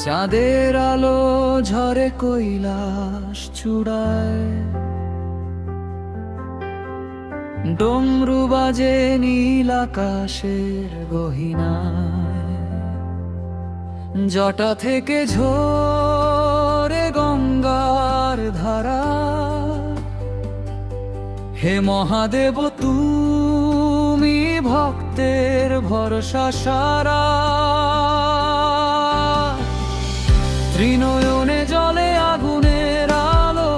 চাঁদের আলো ঝরে কৈলাস চূড়ায়, ডমরু বাজে নীল আকাশের গহীনায়, জটা থেকে ঝরে গঙ্গার ধারা। হে মহাদেব তুমি ভক্তের ভরসা সারা। ত্রিনয়নে জলে আগুনের আলো,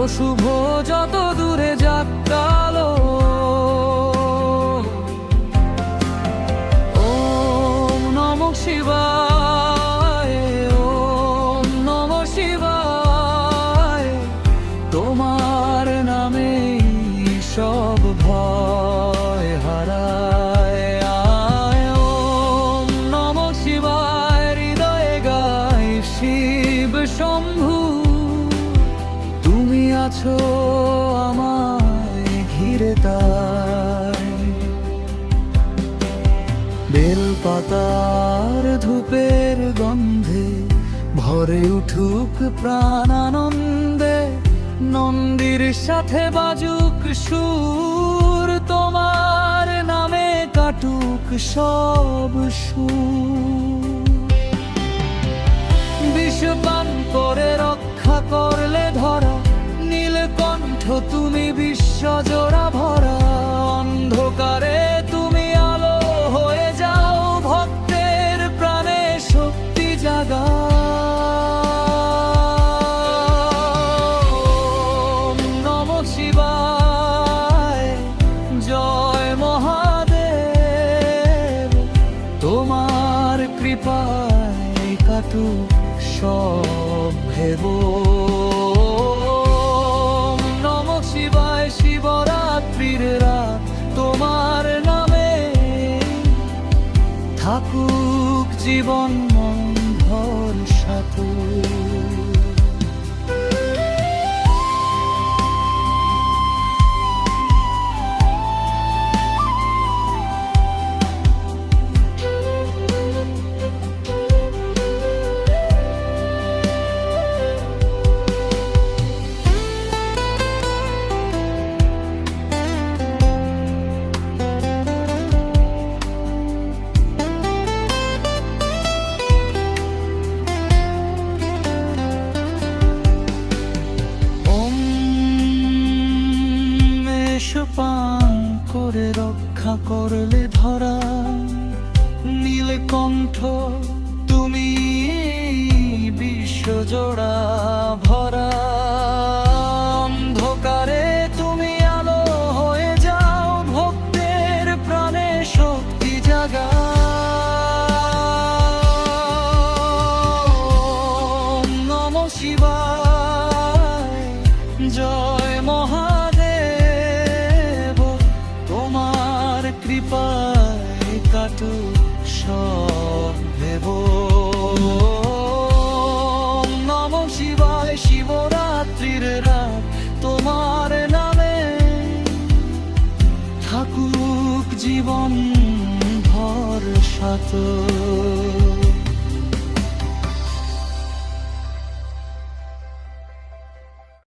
অশুভ যত দূরে যাক কালো। ওম নমঃ শিবায়, ওম নমঃ শিবায়, তোমার নামে সব ভয় হারায়। ওম নমঃ শিবায়, হৃদয়ে গায় শিব শম্ভু, তুমি আছো আমায় ঘিরে তাই। বেলপাতার ধূপের গন্ধে ভরে উঠুক প্রাণ আনন্দে, নন্দীর সাথে বাজুক সুর, তোমার নামে কাটুক সব সুর। বিষপান করে রক্ষা করলে ধরা, নীলকণ্ঠ তুমি বিশ্বজোড়া ভরা। অন্ধকারে তুমি আলো হয়ে যাও, ভক্তের প্রাণে শক্তি জাগা। ওম নমঃ শিবায়, জয় মহাদেব, তোমার কৃপায় কাটুক সব ভেব। ওম নমঃ শিবায়, শিবরাত্রির রাত তোমার নামে থাকুক জীবন মন ভরসাতে। পান করে রক্ষা করলে ধরা, নীলকণ্ঠ তুমি বিশ্বজোড়া ভরা। অন্ধকারে তুমি আলো হয়ে যাও, ভক্তের প্রাণে শক্তি জাগা। ওম নমঃ শিবায়, জয় মহাদেব, তোমার কৃপায় কাটুক সব ভেব। ওম নমঃ শিবায়, শিবরাত্রির রাত তোমার নামে থাকুক জীবন ভরসাতে।